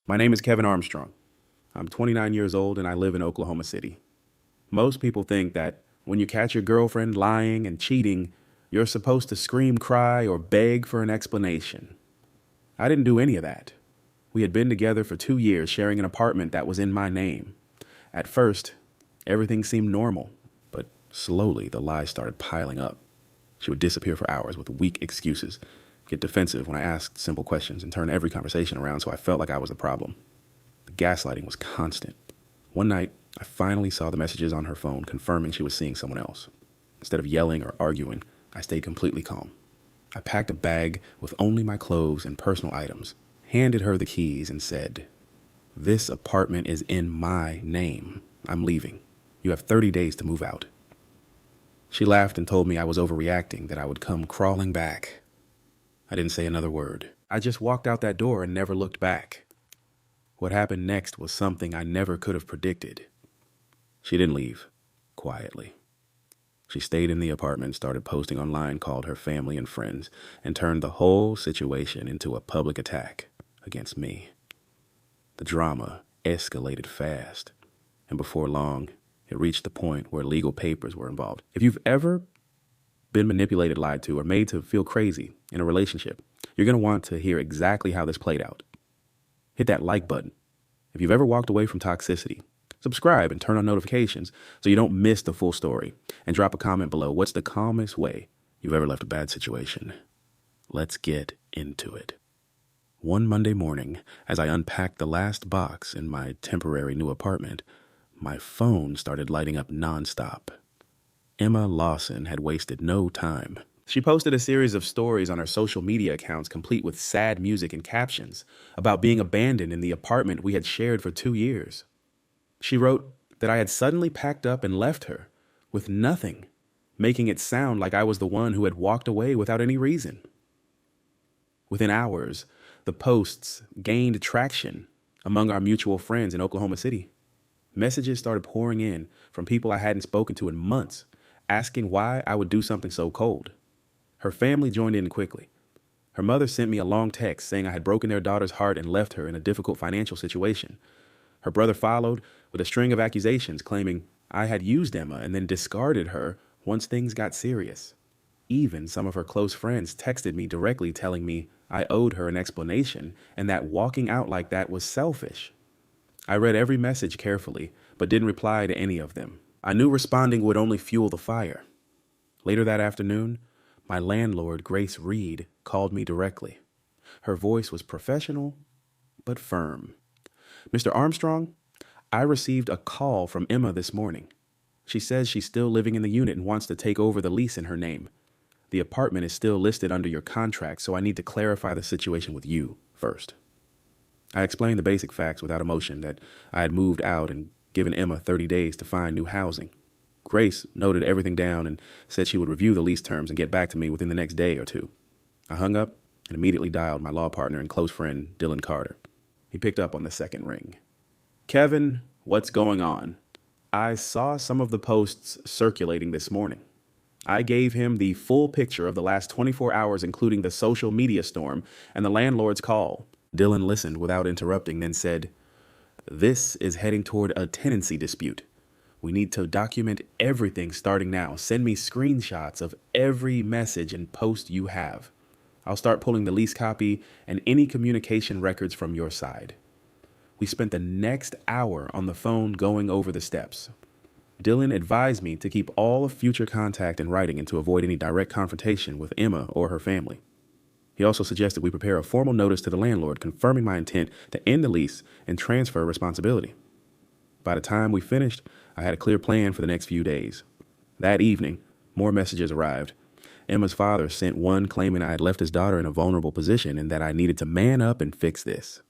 My name is Kevin Armstrong. I'm 29 years old and I live in Oklahoma City. Most people think that when you catch your girlfriend lying and cheating, you're supposed to scream, cry, or beg for an explanation. I didn't do any of that. We had been together for 2 years, sharing an apartment that was in my name. At first, everything seemed normal, but slowly the lies started piling up. She would disappear for hours with weak excuses, get defensive when I asked simple questions, and turn every conversation around so I felt like I was the problem. The gaslighting was constant. One night, I finally saw the messages on her phone confirming she was seeing someone else. Instead of yelling or arguing, I stayed completely calm. I packed a bag with only my clothes and personal items, handed her the keys, and said, "This apartment is in my name. I'm leaving. You have 30 days to move out." She laughed and told me I was overreacting, that I would come crawling back. I didn't say another word. I just walked out that door and never looked back. What happened next was something I never could have predicted. She didn't leave quietly. She stayed in the apartment, started posting online, called her family and friends, and turned the whole situation into a public attack against me. The drama escalated fast, and before long, it reached the point where legal papers were involved. If you've ever been manipulated, lied to, or made to feel crazy in a relationship, you're going to want to hear exactly how this played out. Hit that like button if you've ever walked away from toxicity. Subscribe and turn on notifications so you don't miss the full story. And drop a comment below. What's the calmest way you've ever left a bad situation? Let's get into it. One Monday morning, as I unpacked the last box in my temporary new apartment, my phone started lighting up nonstop. Emma Lawson had wasted no time. She posted a series of stories on her social media accounts, complete with sad music and captions about being abandoned in the apartment we had shared for 2 years. She wrote that I had suddenly packed up and left her with nothing, making it sound like I was the one who had walked away without any reason. Within hours, the posts gained traction among our mutual friends in Oklahoma City. Messages started pouring in from people I hadn't spoken to in months, asking why I would do something so cold. Her family joined in quickly. Her mother sent me a long text saying I had broken their daughter's heart and left her in a difficult financial situation. Her brother followed with a string of accusations claiming I had used Emma and then discarded her once things got serious. Even some of her close friends texted me directly telling me I owed her an explanation and that walking out like that was selfish. I read every message carefully, but didn't reply to any of them. I knew responding would only fuel the fire. Later that afternoon, my landlord, Grace Reed, called me directly. Her voice was professional, but firm. "Mr. Armstrong, I received a call from Emma this morning. She says she's still living in the unit and wants to take over the lease in her name. The apartment is still listed under your contract, so I need to clarify the situation with you first." I explained the basic facts without emotion, that I had moved out and given Emma 30 days to find new housing. Grace noted everything down and said she would review the lease terms and get back to me within the next day or two. I hung up and immediately dialed my law partner and close friend, Dylan Carter. He picked up on the second ring. "Kevin, what's going on? I saw some of the posts circulating this morning." I gave him the full picture of the last 24 hours, including the social media storm and the landlord's call. Dylan listened without interrupting, then said, "This is heading toward a tenancy dispute. We need to document everything starting now. Send me screenshots of every message and post you have. I'll start pulling the lease copy and any communication records from your side." We spent the next hour on the phone going over the steps. Dylan advised me to keep all future contact in writing and to avoid any direct confrontation with Emma or her family. He also suggested we prepare a formal notice to the landlord confirming my intent to end the lease and transfer responsibility. By the time we finished, I had a clear plan for the next few days. That evening, more messages arrived. Emma's father sent one claiming I had left his daughter in a vulnerable position and that I needed to man up and fix this.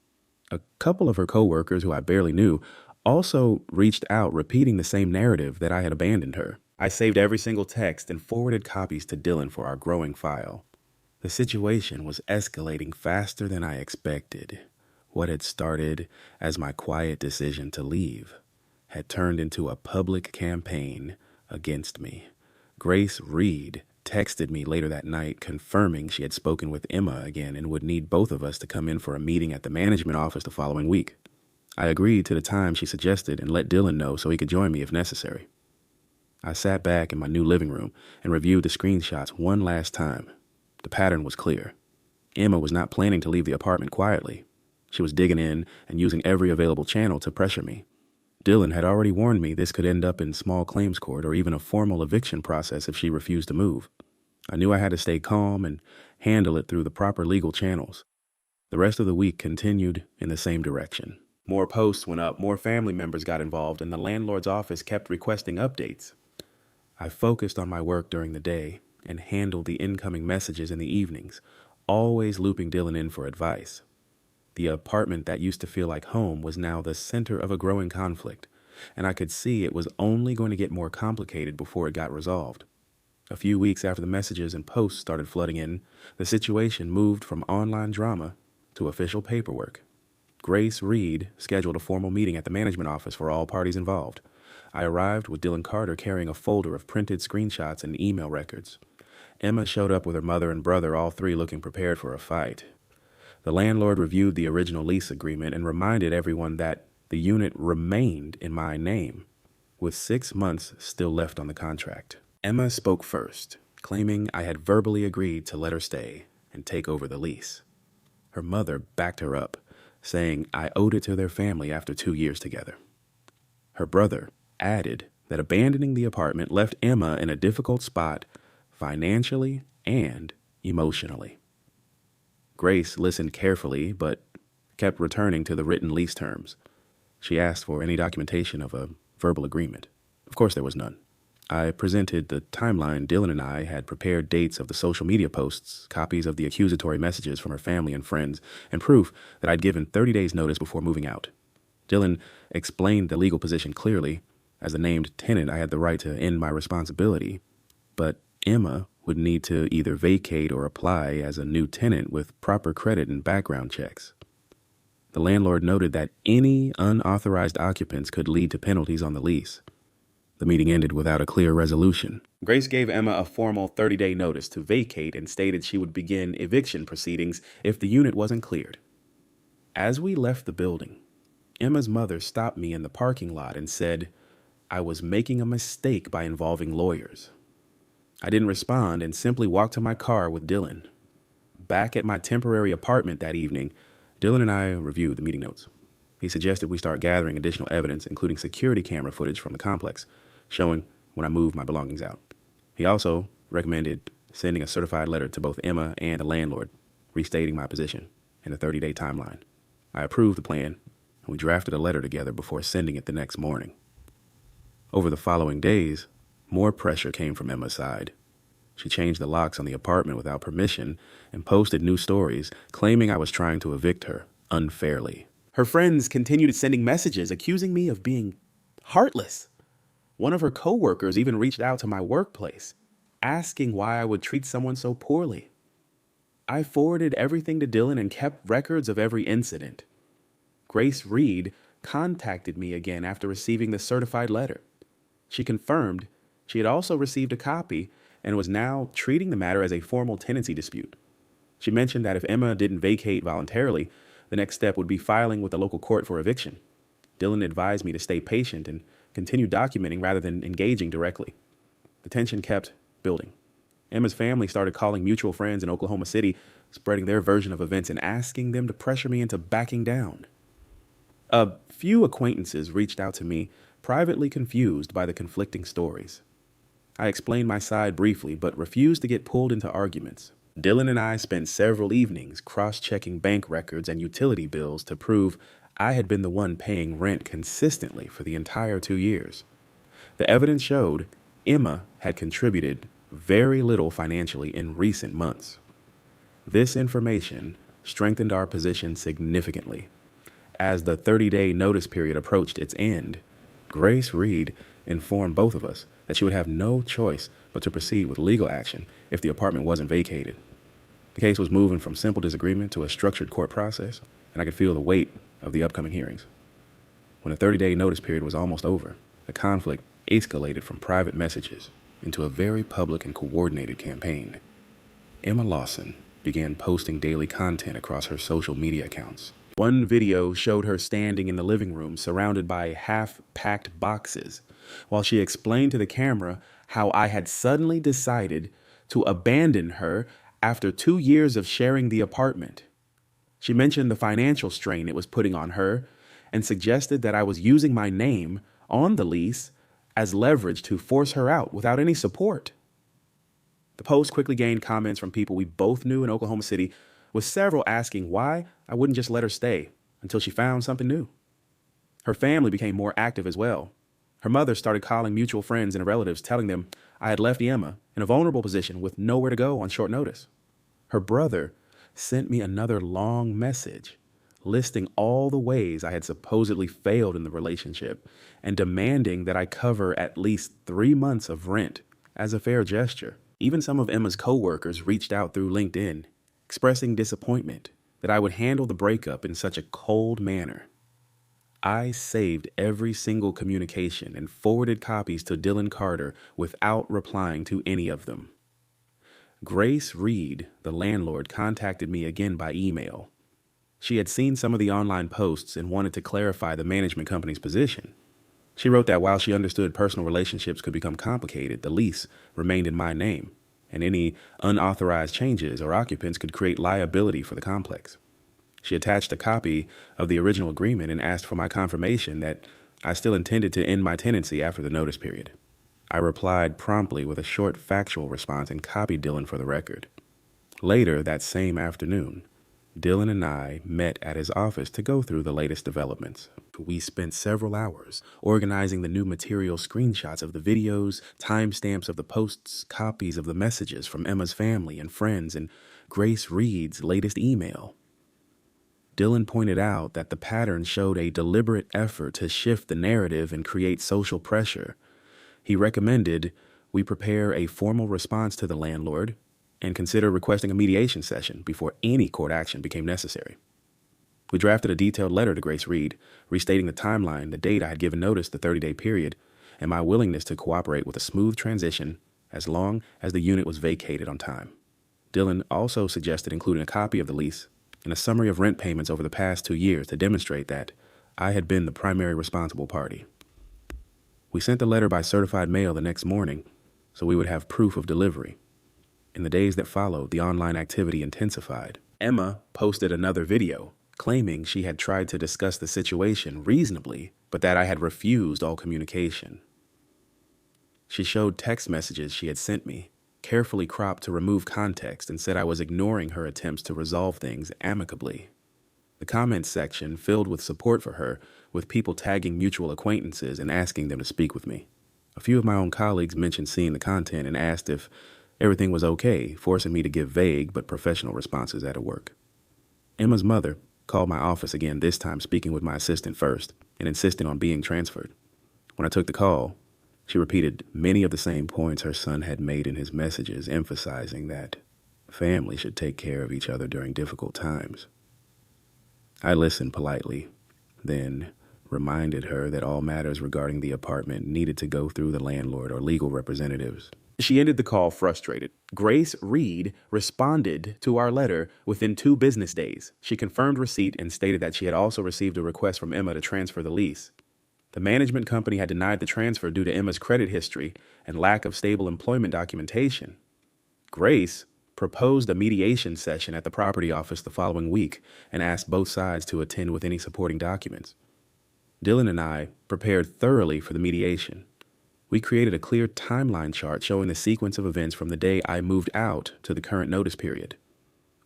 A couple of her coworkers, who I barely knew, also reached out repeating the same narrative, that I had abandoned her. I saved every single text and forwarded copies to Dylan for our growing file. The situation was escalating faster than I expected. What had started as my quiet decision to leave had turned into a public campaign against me. Grace Reed texted me later that night confirming she had spoken with Emma again and would need both of us to come in for a meeting at the management office the following week. I agreed to the time she suggested and let Dylan know so he could join me if necessary. I sat back in my new living room and reviewed the screenshots one last time. The pattern was clear. Emma was not planning to leave the apartment quietly. She was digging in and using every available channel to pressure me. Dylan had already warned me this could end up in small claims court or even a formal eviction process if she refused to move. I knew I had to stay calm and handle it through the proper legal channels. The rest of the week continued in the same direction. More posts went up, more family members got involved, and the landlord's office kept requesting updates. I focused on my work during the day and handled the incoming messages in the evenings, always looping Dylan in for advice. The apartment that used to feel like home was now the center of a growing conflict, and I could see it was only going to get more complicated before it got resolved. A few weeks after the messages and posts started flooding in, the situation moved from online drama to official paperwork. Grace Reed scheduled a formal meeting at the management office for all parties involved. I arrived with Dylan Carter carrying a folder of printed screenshots and email records. Emma showed up with her mother and brother, all three looking prepared for a fight. The landlord reviewed the original lease agreement and reminded everyone that the unit remained in my name, with 6 months still left on the contract. Emma spoke first, claiming I had verbally agreed to let her stay and take over the lease. Her mother backed her up, saying I owed it to their family after 2 years together. Her brother added that abandoning the apartment left Emma in a difficult spot financially and emotionally. Grace listened carefully, but kept returning to the written lease terms. She asked for any documentation of a verbal agreement. Of course, there was none. I presented the timeline Dylan and I had prepared, dates of the social media posts, copies of the accusatory messages from her family and friends, and proof that I'd given 30 days notice before moving out. Dylan explained the legal position clearly. As a named tenant, I had the right to end my responsibility, but Emma would need to either vacate or apply as a new tenant with proper credit and background checks. The landlord noted that any unauthorized occupants could lead to penalties on the lease. The meeting ended without a clear resolution. Grace gave Emma a formal 30-day notice to vacate and stated she would begin eviction proceedings if the unit wasn't cleared. As we left the building, Emma's mother stopped me in the parking lot and said I was making a mistake by involving lawyers. I didn't respond and simply walked to my car with Dylan. Back at my temporary apartment that evening, Dylan and I reviewed the meeting notes. He suggested we start gathering additional evidence, including security camera footage from the complex, showing when I moved my belongings out. He also recommended sending a certified letter to both Emma and the landlord, restating my position in a 30-day timeline. I approved the plan, and we drafted a letter together before sending it the next morning. Over the following days, more pressure came from Emma's side. She changed the locks on the apartment without permission and posted new stories claiming I was trying to evict her unfairly. Her friends continued sending messages accusing me of being heartless. One of her coworkers even reached out to my workplace, asking why I would treat someone so poorly. I forwarded everything to Dylan and kept records of every incident. Grace Reed contacted me again after receiving the certified letter. She confirmed she had also received a copy and was now treating the matter as a formal tenancy dispute. She mentioned that if Emma didn't vacate voluntarily, the next step would be filing with the local court for eviction. Dylan advised me to stay patient and continue documenting rather than engaging directly. The tension kept building. Emma's family started calling mutual friends in Oklahoma City, spreading their version of events and asking them to pressure me into backing down. A few acquaintances reached out to me, privately confused by the conflicting stories. I explained my side briefly, but refused to get pulled into arguments. Dylan and I spent several evenings cross-checking bank records and utility bills to prove I had been the one paying rent consistently for the entire 2 years. The evidence showed Emma had contributed very little financially in recent months. This information strengthened our position significantly. As the 30-day notice period approached its end, Grace Reed informed both of us that she would have no choice but to proceed with legal action if the apartment wasn't vacated. The case was moving from simple disagreement to a structured court process, and I could feel the weight of the upcoming hearings. When the 30-day notice period was almost over, the conflict escalated from private messages into a very public and coordinated campaign. Emma Lawson began posting daily content across her social media accounts. One video showed her standing in the living room surrounded by half-packed boxes, while she explained to the camera how I had suddenly decided to abandon her after 2 years of sharing the apartment. She mentioned the financial strain it was putting on her and suggested that I was using my name on the lease as leverage to force her out without any support. The post quickly gained comments from people we both knew in Oklahoma City, with several asking why I wouldn't just let her stay until she found something new. Her family became more active as well. Her mother started calling mutual friends and relatives, telling them I had left Emma in a vulnerable position with nowhere to go on short notice. Her brother sent me another long message listing all the ways I had supposedly failed in the relationship and demanding that I cover at least 3 months of rent as a fair gesture. Even some of Emma's co-workers reached out through LinkedIn, expressing disappointment that I would handle the breakup in such a cold manner. I saved every single communication and forwarded copies to Dylan Carter without replying to any of them. Grace Reed, the landlord, contacted me again by email. She had seen some of the online posts and wanted to clarify the management company's position. She wrote that while she understood personal relationships could become complicated, the lease remained in my name, and any unauthorized changes or occupants could create liability for the complex. She attached a copy of the original agreement and asked for my confirmation that I still intended to end my tenancy after the notice period. I replied promptly with a short factual response and copied Dylan for the record. Later that same afternoon, Dylan and I met at his office to go through the latest developments. We spent several hours organizing the new material, screenshots of the videos, timestamps of the posts, copies of the messages from Emma's family and friends, and Grace Reed's latest email. Dylan pointed out that the pattern showed a deliberate effort to shift the narrative and create social pressure. He recommended we prepare a formal response to the landlord and consider requesting a mediation session before any court action became necessary. We drafted a detailed letter to Grace Reed, restating the timeline, the date I had given notice, the 30-day period, and my willingness to cooperate with a smooth transition as long as the unit was vacated on time. Dylan also suggested including a copy of the lease and a summary of rent payments over the past 2 years to demonstrate that I had been the primary responsible party. We sent the letter by certified mail the next morning so we would have proof of delivery. In the days that followed, the online activity intensified. Emma posted another video claiming she had tried to discuss the situation reasonably, but that I had refused all communication. She showed text messages she had sent me, carefully cropped to remove context, and said I was ignoring her attempts to resolve things amicably. The comments section filled with support for her, with people tagging mutual acquaintances and asking them to speak with me. A few of my own colleagues mentioned seeing the content and asked if everything was okay, forcing me to give vague but professional responses at work. Emma's mother called my office again, this time speaking with my assistant first and insisting on being transferred. When I took the call, she repeated many of the same points her son had made in his messages, emphasizing that family should take care of each other during difficult times. I listened politely, then reminded her that all matters regarding the apartment needed to go through the landlord or legal representatives. She ended the call frustrated. Grace Reed responded to our letter within 2 business days. She confirmed receipt and stated that she had also received a request from Emma to transfer the lease. The management company had denied the transfer due to Emma's credit history and lack of stable employment documentation. Grace proposed a mediation session at the property office the following week and asked both sides to attend with any supporting documents. Dylan and I prepared thoroughly for the mediation. We created a clear timeline chart showing the sequence of events from the day I moved out to the current notice period.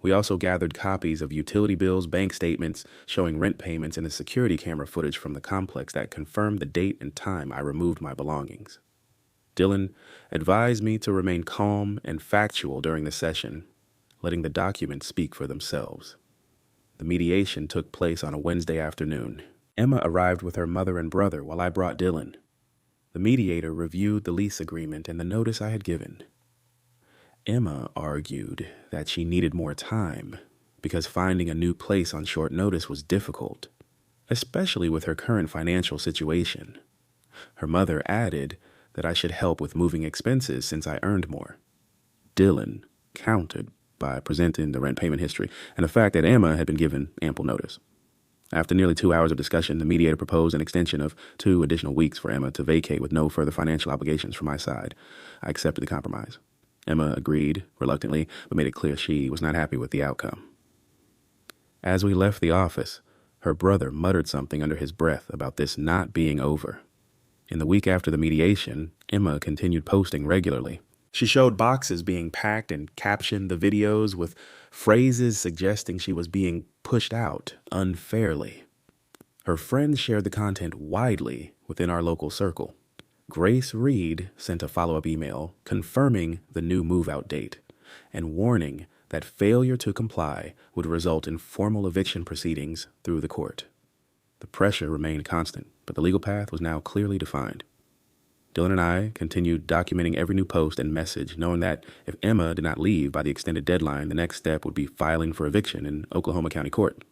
We also gathered copies of utility bills, bank statements showing rent payments, and the security camera footage from the complex that confirmed the date and time I removed my belongings. Dylan advised me to remain calm and factual during the session, letting the documents speak for themselves. The mediation took place on a Wednesday afternoon. Emma arrived with her mother and brother while I brought Dylan. The mediator reviewed the lease agreement and the notice I had given. Emma argued that she needed more time because finding a new place on short notice was difficult, especially with her current financial situation. Her mother added that I should help with moving expenses since I earned more. Dylan countered by presenting the rent payment history and the fact that Emma had been given ample notice. After nearly 2 hours of discussion, the mediator proposed an extension of 2 additional weeks for Emma to vacate with no further financial obligations from my side. I accepted the compromise. Emma agreed, reluctantly, but made it clear she was not happy with the outcome. As we left the office, her brother muttered something under his breath about this not being over. In the week after the mediation, Emma continued posting regularly. She showed boxes being packed and captioned the videos with phrases suggesting she was being pushed out unfairly. Her friends shared the content widely within our local circle. Grace Reed sent a follow-up email confirming the new move-out date and warning that failure to comply would result in formal eviction proceedings through the court. The pressure remained constant, but the legal path was now clearly defined. Dylan and I continued documenting every new post and message, knowing that if Emma did not leave by the extended deadline, the next step would be filing for eviction in Oklahoma County Court.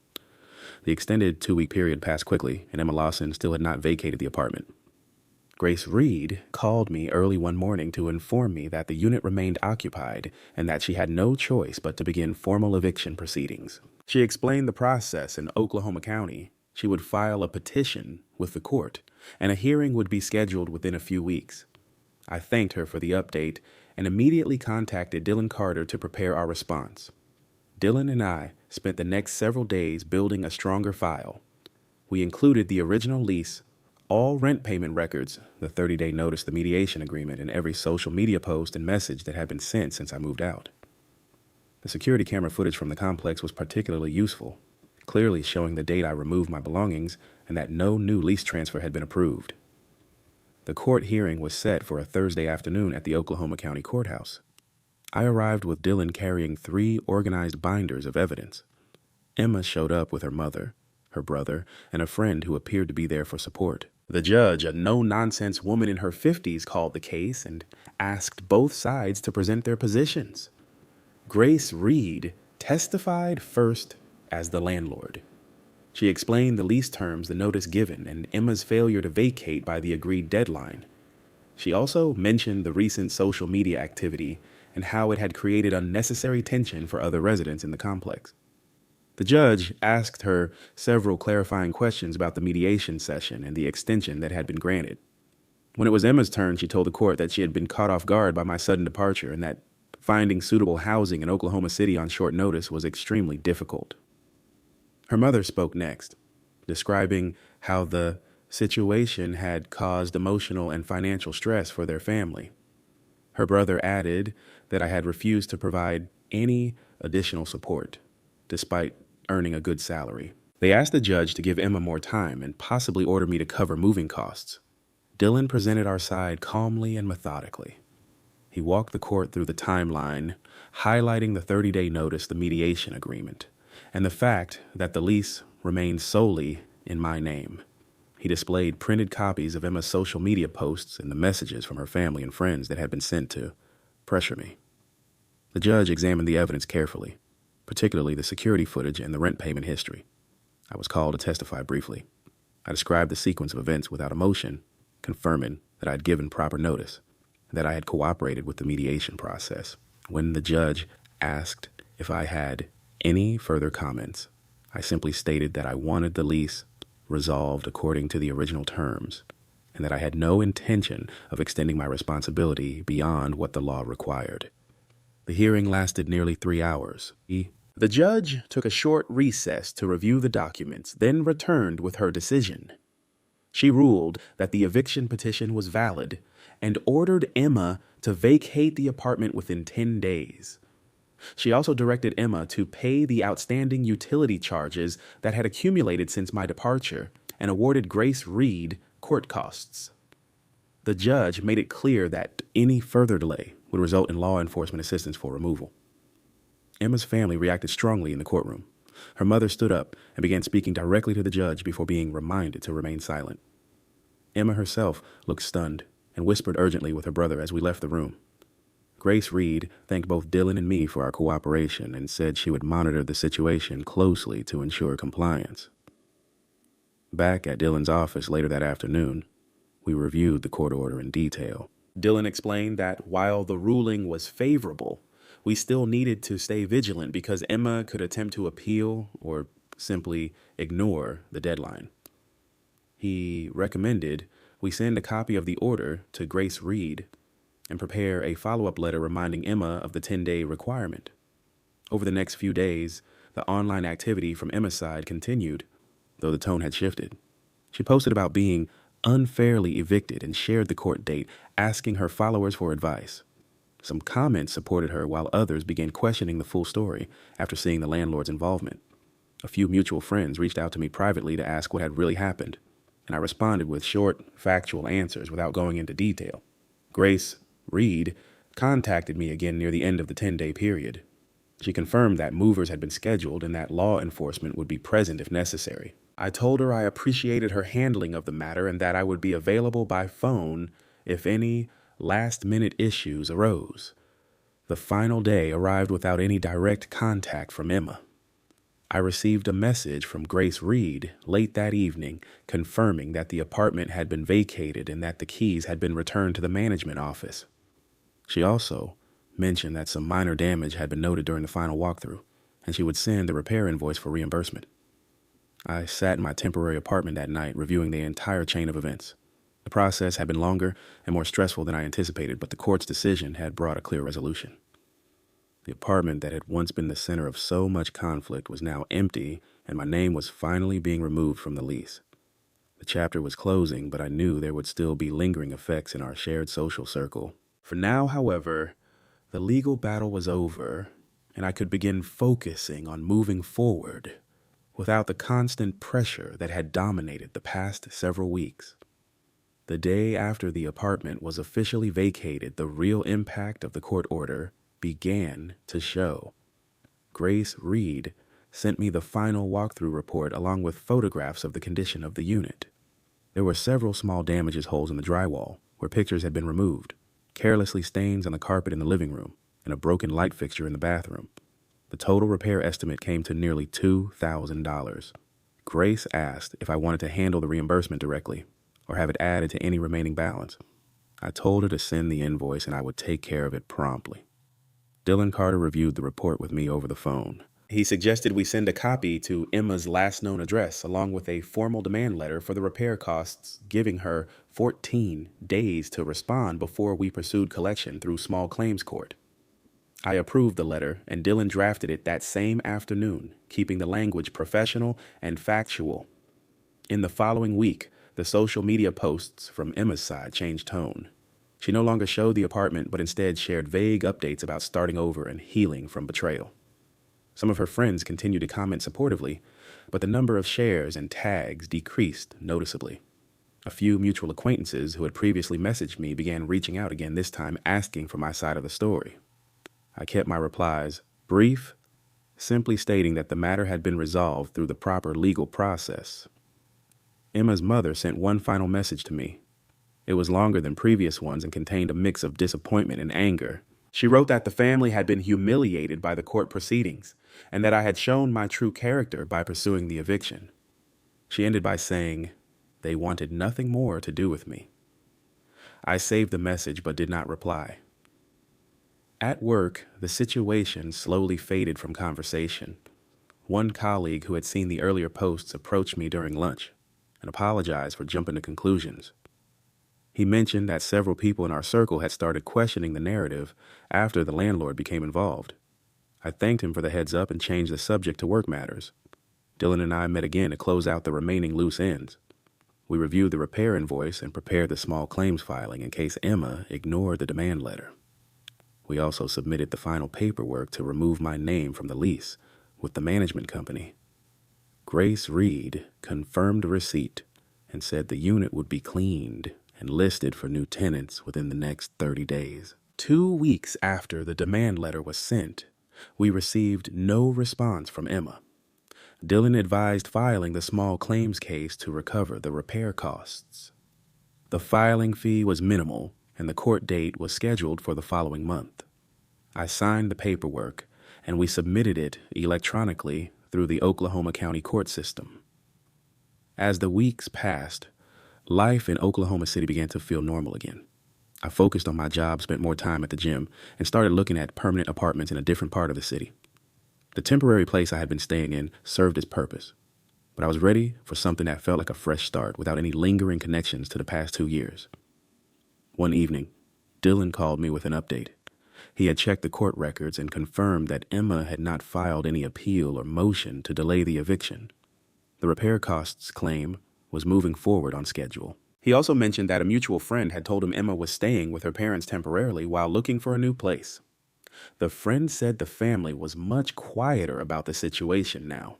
The extended 2-week period passed quickly, and Emma Lawson still had not vacated the apartment. Grace Reed called me early one morning to inform me that the unit remained occupied and that she had no choice but to begin formal eviction proceedings. She explained the process in Oklahoma County. She would file a petition with the court, and a hearing would be scheduled within a few weeks. I thanked her for the update and immediately contacted Dylan Carter to prepare our response. Dylan and I spent the next several days building a stronger file. We included the original lease, all rent payment records, the 30-day notice, the mediation agreement, and every social media post and message that had been sent since I moved out. The security camera footage from the complex was particularly useful, clearly showing the date I removed my belongings and that no new lease transfer had been approved. The court hearing was set for a Thursday afternoon at the Oklahoma County Courthouse. I arrived with Dylan carrying 3 organized binders of evidence. Emma showed up with her mother, her brother, and a friend who appeared to be there for support. The judge, a no-nonsense woman in her 50s, called the case and asked both sides to present their positions. Grace Reed testified first as the landlord. She explained the lease terms, the notice given, and Emma's failure to vacate by the agreed deadline. She also mentioned the recent social media activity and how it had created unnecessary tension for other residents in the complex. The judge asked her several clarifying questions about the mediation session and the extension that had been granted. When it was Emma's turn, she told the court that she had been caught off guard by my sudden departure and that finding suitable housing in Oklahoma City on short notice was extremely difficult. Her mother spoke next, describing how the situation had caused emotional and financial stress for their family. Her brother added that I had refused to provide any additional support, despite earning a good salary. They asked the judge to give Emma more time and possibly order me to cover moving costs. Dylan presented our side calmly and methodically. He walked the court through the timeline, highlighting the 30-day notice, the mediation agreement, and the fact that the lease remained solely in my name. He displayed printed copies of Emma's social media posts and the messages from her family and friends that had been sent to pressure me. The judge examined the evidence carefully, particularly the security footage and the rent payment history. I was called to testify briefly. I described the sequence of events without emotion, confirming that I had given proper notice, and that I had cooperated with the mediation process. When the judge asked if I had any further comments, I simply stated that I wanted the lease resolved according to the original terms, and that I had no intention of extending my responsibility beyond what the law required. The hearing lasted nearly 3 hours. The judge took a short recess to review the documents, then returned with her decision. She ruled that the eviction petition was valid and ordered Emma to vacate the apartment within 10 days. She also directed Emma to pay the outstanding utility charges that had accumulated since my departure and awarded Grace Reed court costs. The judge made it clear that any further delay would result in law enforcement assistance for removal. Emma's family reacted strongly in the courtroom. Her mother stood up and began speaking directly to the judge before being reminded to remain silent. Emma herself looked stunned and whispered urgently with her brother as we left the room. Grace Reed thanked both Dylan and me for our cooperation and said she would monitor the situation closely to ensure compliance. Back at Dylan's office later that afternoon, we reviewed the court order in detail. Dylan explained that while the ruling was favorable, we still needed to stay vigilant because Emma could attempt to appeal or simply ignore the deadline. He recommended we send a copy of the order to Grace Reed and prepare a follow-up letter reminding Emma of the 10-day requirement. Over the next few days, the online activity from Emma's side continued, though the tone had shifted. She posted about being unfairly evicted and shared the court date, asking her followers for advice. Some comments supported her while others began questioning the full story after seeing the landlord's involvement. A few mutual friends reached out to me privately to ask what had really happened, and I responded with short, factual answers without going into detail. Grace Reed contacted me again near the end of the 10-day period. She confirmed that movers had been scheduled and that law enforcement would be present if necessary. I told her I appreciated her handling of the matter and that I would be available by phone if any last-minute issues arose. The final day arrived without any direct contact from Emma. I received a message from Grace Reed late that evening confirming that the apartment had been vacated and that the keys had been returned to the management office. She also mentioned that some minor damage had been noted during the final walkthrough, and she would send the repair invoice for reimbursement. I sat in my temporary apartment that night reviewing the entire chain of events. The process had been longer and more stressful than I anticipated, but the court's decision had brought a clear resolution. The apartment that had once been the center of so much conflict was now empty, and my name was finally being removed from the lease. The chapter was closing, but I knew there would still be lingering effects in our shared social circle. For now, however, the legal battle was over, and I could begin focusing on moving forward without the constant pressure that had dominated the past several weeks. The day after the apartment was officially vacated, the real impact of the court order began to show. Grace Reed sent me the final walkthrough report along with photographs of the condition of the unit. There were several small damages holes in the drywall where pictures had been removed, carelessly stains on the carpet in the living room, and a broken light fixture in the bathroom. The total repair estimate came to nearly $2,000. Grace asked if I wanted to handle the reimbursement directly or have it added to any remaining balance. I told her to send the invoice and I would take care of it promptly. Dylan Carter reviewed the report with me over the phone. He suggested we send a copy to Emma's last known address along with a formal demand letter for the repair costs, giving her 14 days to respond before we pursued collection through small claims court. I approved the letter, and Dylan drafted it that same afternoon, keeping the language professional and factual. In the following week, the social media posts from Emma's side changed tone. She no longer showed the apartment, but instead shared vague updates about starting over and healing from betrayal. Some of her friends continued to comment supportively, but the number of shares and tags decreased noticeably. A few mutual acquaintances who had previously messaged me began reaching out again, this time asking for my side of the story. I kept my replies brief, simply stating that the matter had been resolved through the proper legal process. Emma's mother sent one final message to me. It was longer than previous ones and contained a mix of disappointment and anger. She wrote that the family had been humiliated by the court proceedings and that I had shown my true character by pursuing the eviction. She ended by saying they wanted nothing more to do with me. I saved the message but did not reply. At work, the situation slowly faded from conversation. One colleague who had seen the earlier posts approached me during lunch and apologized for jumping to conclusions. He mentioned that several people in our circle had started questioning the narrative after the landlord became involved. I thanked him for the heads up and changed the subject to work matters. Dylan and I met again to close out the remaining loose ends. We reviewed the repair invoice and prepared the small claims filing in case Emma ignored the demand letter. We also submitted the final paperwork to remove my name from the lease with the management company. Grace Reed confirmed receipt and said the unit would be cleaned and listed for new tenants within the next 30 days. 2 weeks after the demand letter was sent, we received no response from Emma. Dylan advised filing the small claims case to recover the repair costs. The filing fee was minimal, and the court date was scheduled for the following month. I signed the paperwork, and we submitted it electronically through the Oklahoma County court system. As the weeks passed, life in Oklahoma City began to feel normal again. I focused on my job, spent more time at the gym, and started looking at permanent apartments in a different part of the city. The temporary place I had been staying in served its purpose, but I was ready for something that felt like a fresh start without any lingering connections to the past 2 years. One evening, Dylan called me with an update. He had checked the court records and confirmed that Emma had not filed any appeal or motion to delay the eviction. The repair costs claim was moving forward on schedule. He also mentioned that a mutual friend had told him Emma was staying with her parents temporarily while looking for a new place. The friend said the family was much quieter about the situation now.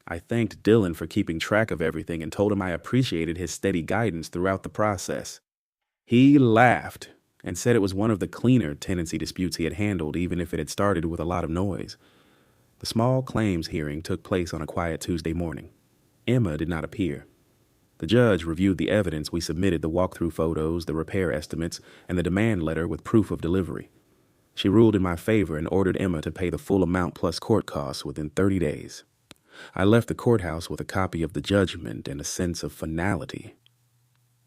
I thanked Dylan for keeping track of everything and told him I appreciated his steady guidance throughout the process. He laughed and said it was one of the cleaner tenancy disputes he had handled, even if it had started with a lot of noise. The small claims hearing took place on a quiet Tuesday morning. Emma did not appear. The judge reviewed the evidence we submitted, the walkthrough photos, the repair estimates, and the demand letter with proof of delivery. She ruled in my favor and ordered Emma to pay the full amount plus court costs within 30 days. I left the courthouse with a copy of the judgment and a sense of finality.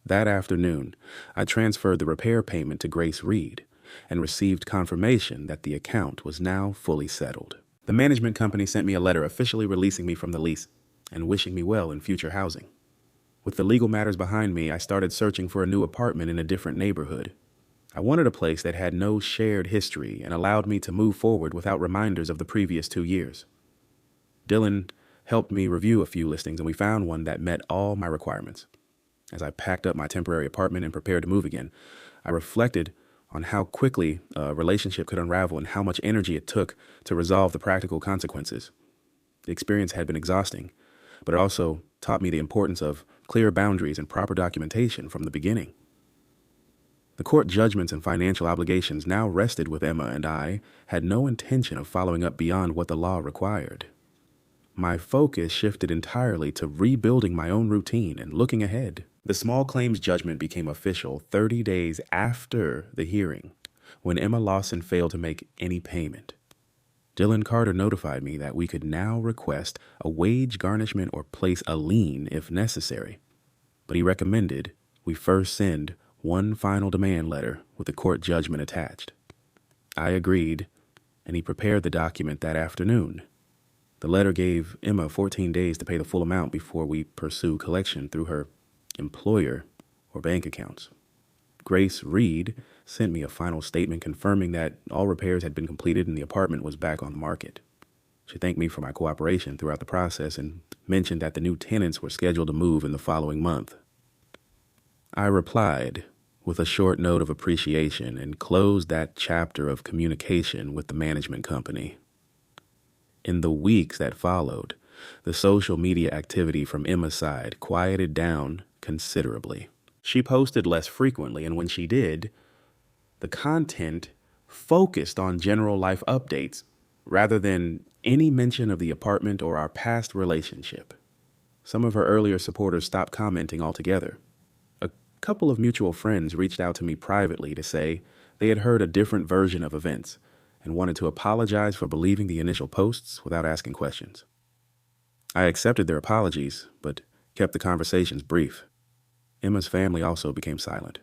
That afternoon, I transferred the repair payment to Grace Reed and received confirmation that the account was now fully settled. The management company sent me a letter officially releasing me from the lease and wishing me well in future housing. With the legal matters behind me, I started searching for a new apartment in a different neighborhood. I wanted a place that had no shared history and allowed me to move forward without reminders of the previous 2 years. Dylan helped me review a few listings, and we found one that met all my requirements. As I packed up my temporary apartment and prepared to move again, I reflected on how quickly a relationship could unravel and how much energy it took to resolve the practical consequences. The experience had been exhausting, but it also taught me the importance of clear boundaries and proper documentation from the beginning. The court judgments and financial obligations now rested with Emma, and I had no intention of following up beyond what the law required. My focus shifted entirely to rebuilding my own routine and looking ahead. The small claims judgment became official 30 days after the hearing, when Emma Lawson failed to make any payment. Dylan Carter notified me that we could now request a wage garnishment or place a lien if necessary, but he recommended we first send one final demand letter with the court judgment attached. I agreed, and he prepared the document that afternoon. The letter gave Emma 14 days to pay the full amount before we pursue collection through her employer or bank accounts. Grace Reed sent me a final statement confirming that all repairs had been completed and the apartment was back on the market. She thanked me for my cooperation throughout the process and mentioned that the new tenants were scheduled to move in the following month. I replied with a short note of appreciation and closed that chapter of communication with the management company. In the weeks that followed, the social media activity from Emma's side quieted down considerably. She posted less frequently, and when she did, the content focused on general life updates rather than any mention of the apartment or our past relationship. Some of her earlier supporters stopped commenting altogether. A couple of mutual friends reached out to me privately to say they had heard a different version of events and wanted to apologize for believing the initial posts without asking questions. I accepted their apologies, but kept the conversations brief. Emma's family also became silent.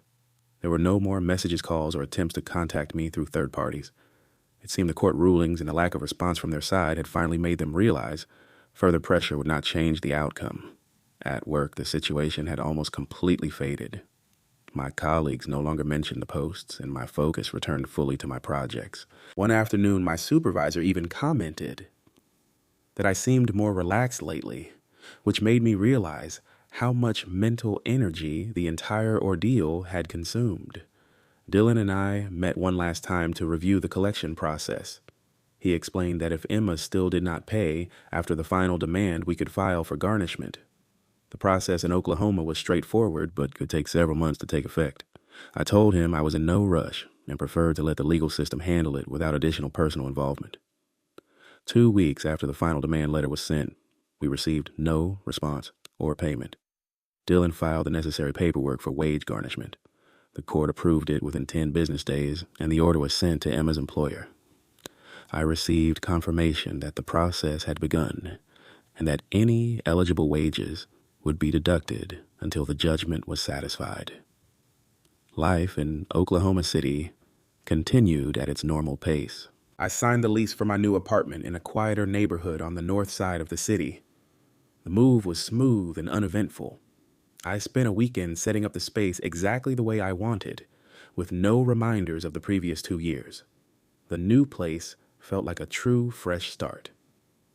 There were no more messages, calls, or attempts to contact me through third parties. It seemed the court rulings and the lack of response from their side had finally made them realize further pressure would not change the outcome. At work, the situation had almost completely faded. My colleagues no longer mentioned the posts, and my focus returned fully to my projects. One afternoon, my supervisor even commented that I seemed more relaxed lately, which made me realize how much mental energy the entire ordeal had consumed. Dylan and I met one last time to review the collection process. He explained that if Emma still did not pay after the final demand, we could file for garnishment. The process in Oklahoma was straightforward, but could take several months to take effect. I told him I was in no rush and preferred to let the legal system handle it without additional personal involvement. 2 weeks after the final demand letter was sent, we received no response or payment. Dylan filed the necessary paperwork for wage garnishment. The court approved it within 10 business days, and the order was sent to Emma's employer. I received confirmation that the process had begun and that any eligible wages would be deducted until the judgment was satisfied. Life in Oklahoma City continued at its normal pace. I signed the lease for my new apartment in a quieter neighborhood on the north side of the city. The move was smooth and uneventful. I spent a weekend setting up the space exactly the way I wanted, with no reminders of the previous 2 years. The new place felt like a true fresh start.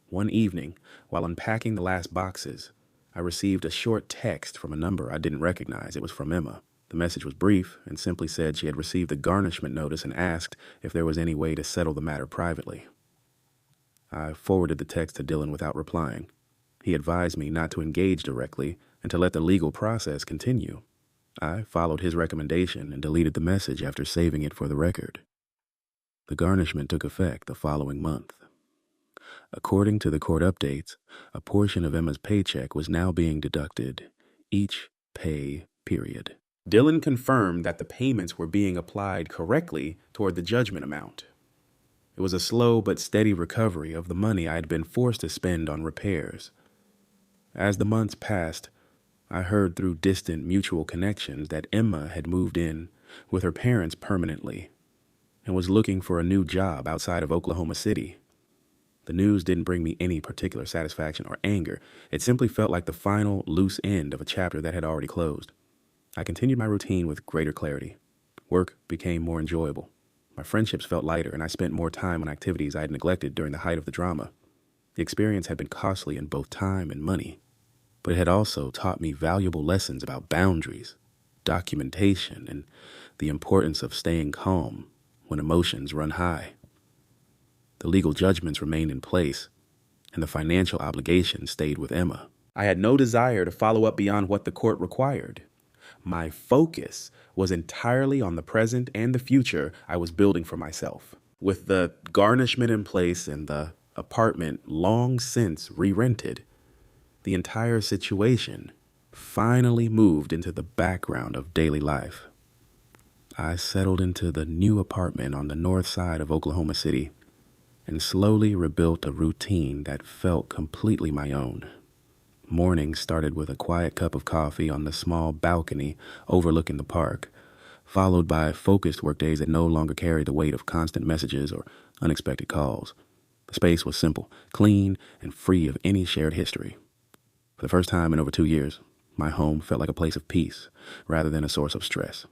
One evening, while unpacking the last boxes, I received a short text from a number I didn't recognize. It was from Emma. The message was brief and simply said she had received a garnishment notice and asked if there was any way to settle the matter privately. I forwarded the text to Dylan without replying. He advised me not to engage directly and to let the legal process continue. I followed his recommendation and deleted the message after saving it for the record. The garnishment took effect the following month. According to the court updates, a portion of Emma's paycheck was now being deducted each pay period. Dylan confirmed that the payments were being applied correctly toward the judgment amount. It was a slow but steady recovery of the money I had been forced to spend on repairs. As the months passed, I heard through distant mutual connections that Emma had moved in with her parents permanently and was looking for a new job outside of Oklahoma City. The news didn't bring me any particular satisfaction or anger. It simply felt like the final loose end of a chapter that had already closed. I continued my routine with greater clarity. Work became more enjoyable. My friendships felt lighter, and I spent more time on activities I had neglected during the height of the drama. The experience had been costly in both time and money, but it had also taught me valuable lessons about boundaries, documentation, and the importance of staying calm when emotions run high. The legal judgments remained in place, and the financial obligations stayed with Emma. I had no desire to follow up beyond what the court required. My focus was entirely on the present and the future I was building for myself. With the garnishment in place and the apartment long since re-rented, the entire situation finally moved into the background of daily life. I settled into the new apartment on the north side of Oklahoma City and slowly rebuilt a routine that felt completely my own. Mornings started with a quiet cup of coffee on the small balcony overlooking the park, followed by focused workdays that no longer carried the weight of constant messages or unexpected calls. The space was simple, clean, and free of any shared history. For the first time in over 2 years, my home felt like a place of peace rather than a source of stress.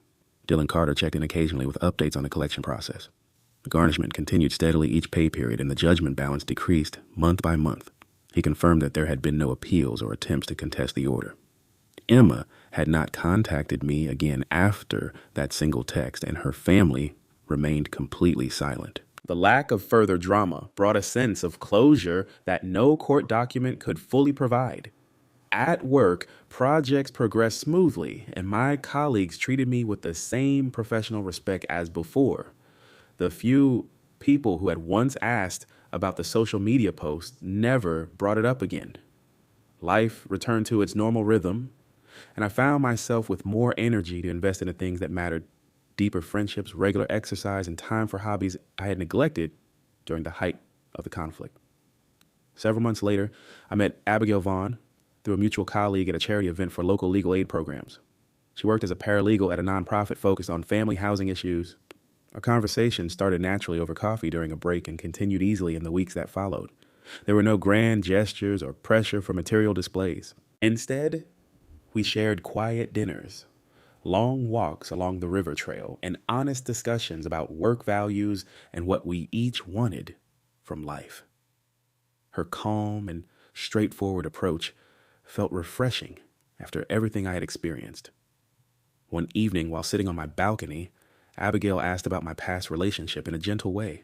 Dylan Carter checked in occasionally with updates on the collection process. The garnishment continued steadily each pay period, and the judgment balance decreased month by month. He confirmed that there had been no appeals or attempts to contest the order. Emma had not contacted me again after that single text, and her family remained completely silent. The lack of further drama brought a sense of closure that no court document could fully provide. At work, projects progressed smoothly, and my colleagues treated me with the same professional respect as before. The few people who had once asked about the social media posts never brought it up again. Life returned to its normal rhythm, and I found myself with more energy to invest in the things that mattered: deeper friendships, regular exercise, and time for hobbies I had neglected during the height of the conflict. Several months later, I met Abigail Vaughn through a mutual colleague at a charity event for local legal aid programs. She worked as a paralegal at a nonprofit focused on family housing issues. Our conversation started naturally over coffee during a break and continued easily in the weeks that followed. There were no grand gestures or pressure for material displays. Instead, we shared quiet dinners, long walks along the river trail, and honest discussions about work values and what we each wanted from life. Her calm and straightforward approach felt refreshing after everything I had experienced. One evening, while sitting on my balcony, Abigail asked about my past relationship in a gentle way.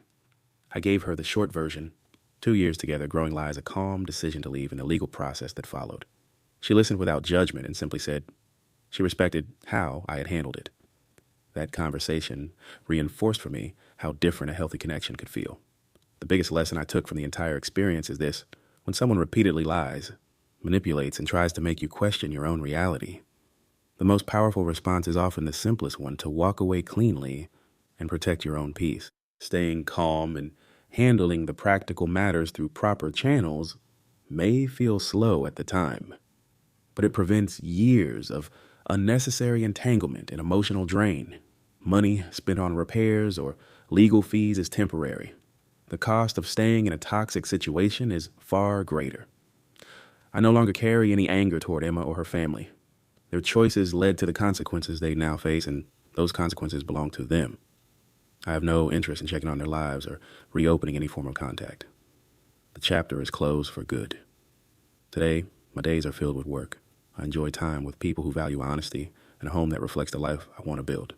I gave her the short version: 2 years together, growing lies, a calm decision to leave, and the legal process that followed. She listened without judgment and simply said she respected how I had handled it. That conversation reinforced for me how different a healthy connection could feel. The biggest lesson I took from the entire experience is this: when someone repeatedly lies, manipulates, and tries to make you question your own reality, the most powerful response is often the simplest one: to walk away cleanly and protect your own peace. Staying calm and handling the practical matters through proper channels may feel slow at the time, but it prevents years of Unnecessary entanglement and emotional drain. Money spent on repairs or legal fees is temporary. The cost of staying in a toxic situation is far greater. I no longer carry any anger toward Emma or her family. Their choices led to the consequences they now face, and those consequences belong to them. I have no interest in checking on their lives or reopening any form of contact. The chapter is closed for good. Today, my days are filled with work. I enjoy time with people who value honesty and a home that reflects the life I want to build.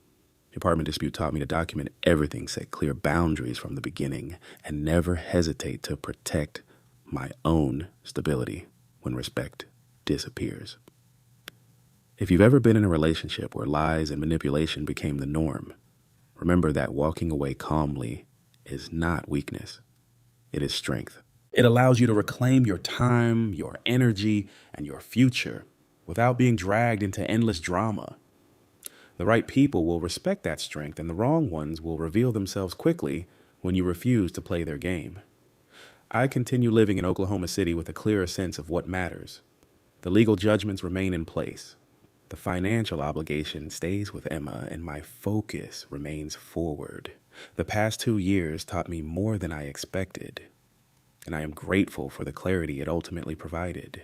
The apartment dispute taught me to document everything, set clear boundaries from the beginning, and never hesitate to protect my own stability when respect disappears. If you've ever been in a relationship where lies and manipulation became the norm, remember that walking away calmly is not weakness. It is strength. It allows you to reclaim your time, your energy, and your future without being dragged into endless drama. The right people will respect that strength, and the wrong ones will reveal themselves quickly when you refuse to play their game. I continue living in Oklahoma City with a clearer sense of what matters. The legal judgments remain in place. The financial obligation stays with Emma, and my focus remains forward. The past 2 years taught me more than I expected, and I am grateful for the clarity it ultimately provided.